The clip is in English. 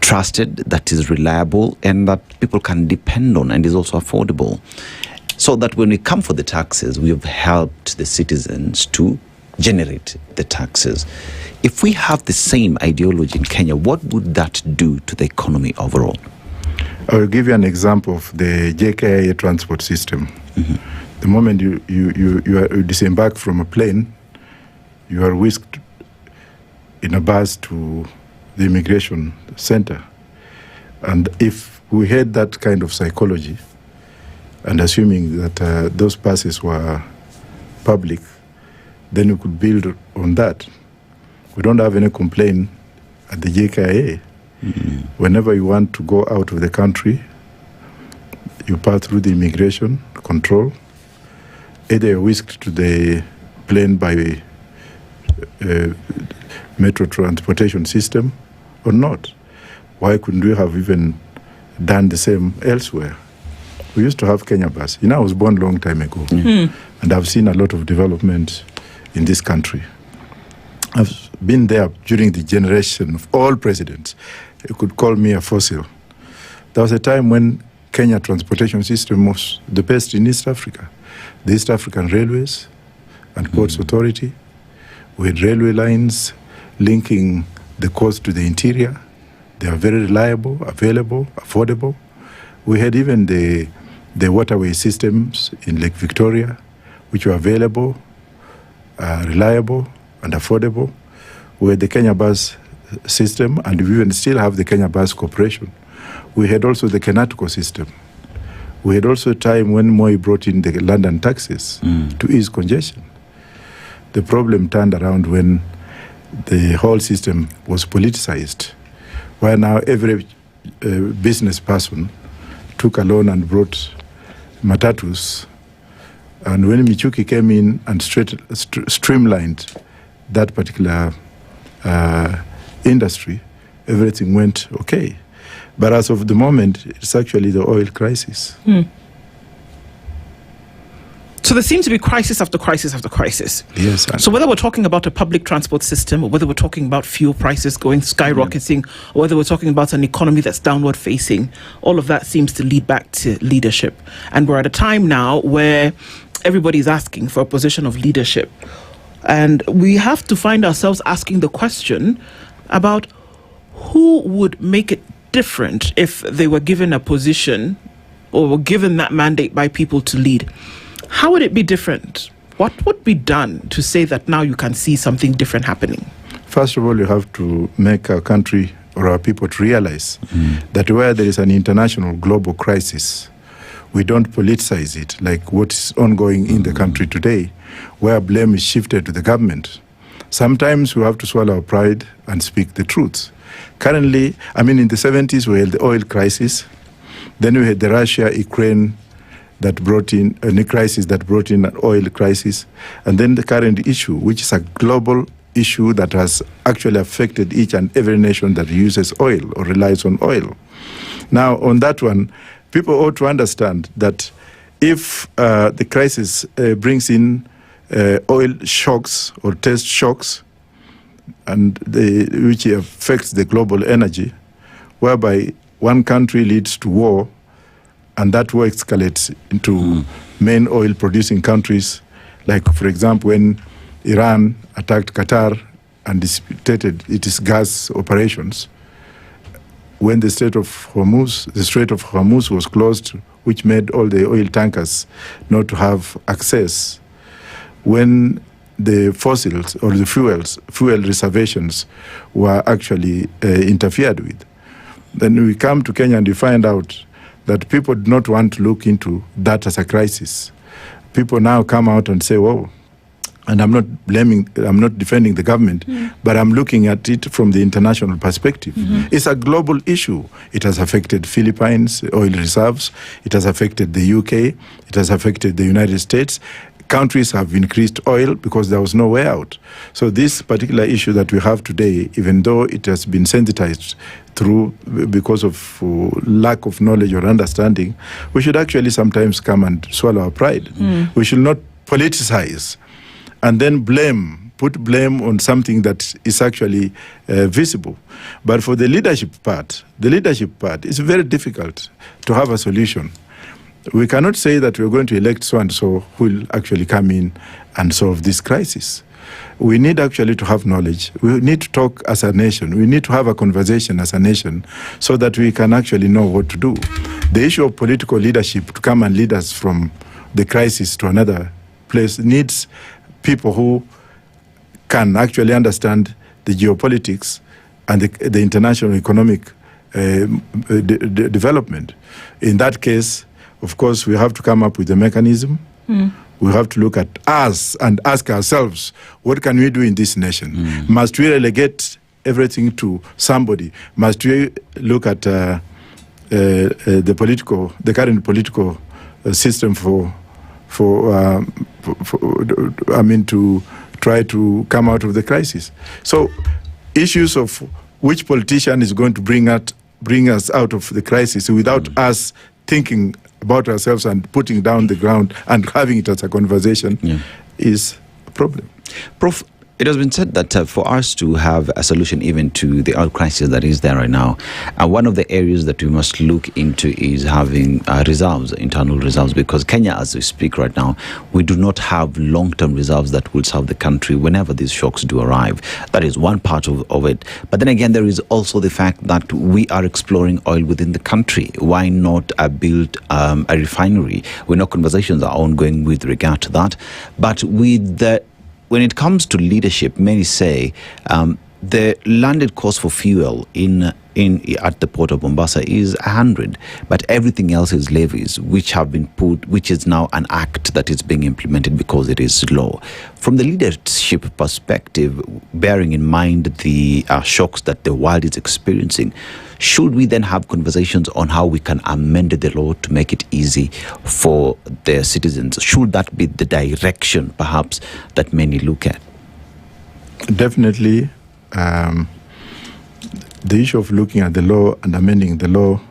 trusted, that is reliable, and that people can depend on, and is also affordable. So that when we come for the taxes, we have helped the citizens to generate the taxes. If we have the same ideology in Kenya, what would that do to the economy overall? I will give you an example of the JKIA transport system. The moment you disembark from a plane, you are whisked in a bus to the immigration center. And if we had that kind of psychology, and assuming that those buses were public, then we could build on that. We don't have any complaint at the JKIA. Whenever you want to go out of the country, you pass through the immigration control. Either you're whisked to the plane by metro transportation system or not. Why couldn't we have even done the same elsewhere? We used to have Kenya Bus. You know, I was born a long time ago, and I've seen a lot of development in this country. I've been there during the generation of all presidents. You could call me a fossil. There was a time when Kenya transportation system was the best in East Africa. The East African Railways and Ports Authority. We had railway lines linking the coast to the interior. They are very reliable, available, affordable. We had even the waterway systems in Lake Victoria, which were available, reliable, and affordable. We had the Kenya Bus system, and we even still have the Kenya Bus Corporation. We had also the Kenatico system. We had also a time when Moi brought in the London taxis to ease congestion. The problem turned around when the whole system was politicized, where now every business person took a loan and brought matatus. And when Michuki came in and streamlined that particular industry, everything went okay. But as of the moment, it's actually the oil crisis. So there seems to be crisis after crisis after crisis. Yes. So whether we're talking about a public transport system, or whether we're talking about fuel prices going skyrocketing, or whether we're talking about an economy that's downward facing, all of that seems to lead back to leadership. And we're at a time now where everybody's asking for a position of leadership. And we have to find ourselves asking the question about who would make it different if they were given a position or were given that mandate by people to lead. How would it be different? What would be done to say that now you can see something different happening? First of all, you have to make our country or our people to realize that where there is an international global crisis, we don't politicize it like what is ongoing in the country today, where blame is shifted to the government. Sometimes we have to swallow our pride and speak the truth. Currently, in the 70s, we had the oil crisis. Then we had the Russia-Ukraine that brought in a crisis that brought in an oil crisis. And then the current issue, which is a global issue that has actually affected each and every nation that uses oil or relies on oil. Now, on that one, people ought to understand that if the crisis brings in oil shocks or test shocks, and which affects the global energy, whereby one country leads to war, and that war escalates into main oil-producing countries, like, for example, when Iran attacked Qatar and dissipated its gas operations, when the Strait of Hormuz was closed, which made all the oil tankers not to have access, when the fossils or the fuel reservations were actually interfered with. Then we come to Kenya and we find out that people do not want to look into that as a crisis. People now come out and say, "Whoa," and I'm not defending the government, but I'm looking at it from the international perspective. It's a global issue. It has affected Philippines oil reserves. It has affected the UK. It has affected the United States. Countries have increased oil because there was no way out. So this particular issue that we have today, even though it has been sensitized because of lack of knowledge or understanding, we should actually sometimes come and swallow our pride. We should not politicize and then blame put blame on something that is actually visible. But for the leadership part, it's very difficult to have a solution. We cannot say that we're going to elect so-and-so who will actually come in and solve this crisis. We need actually to have knowledge. We need to talk as a nation. We need to have a conversation as a nation so that we can actually know what to do. The issue of political leadership to come and lead us from the crisis to another place needs people who can actually understand the geopolitics and the international economic development. In that case, of course, we have to come up with a mechanism. We have to look at us and ask ourselves, what can we do in this nation? Must we relegate everything to somebody? Must we look at the current political system to try to come out of the crisis? So issues of which politician is going to bring us out of the crisis without us thinking about ourselves and putting down the ground and having it as a conversation is a problem. Prof, it has been said that for us to have a solution even to the oil crisis that is there right now, one of the areas that we must look into is having reserves, internal reserves, because Kenya, as we speak right now, we do not have long-term reserves that will serve the country whenever these shocks do arrive. That is one part of it. But then again, there is also the fact that we are exploring oil within the country. Why not build a refinery? We know conversations are ongoing with regard to that. But when it comes to leadership, many say the landed cost for fuel at the port of Mombasa is 100, but everything else is levies, which is now an act that is being implemented because it is law. From the leadership perspective, bearing in mind the shocks that the world is experiencing, should we then have conversations on how we can amend the law to make it easy for their citizens? Should that be the direction, perhaps, that many look at? Definitely. The issue of looking at the law and amending the law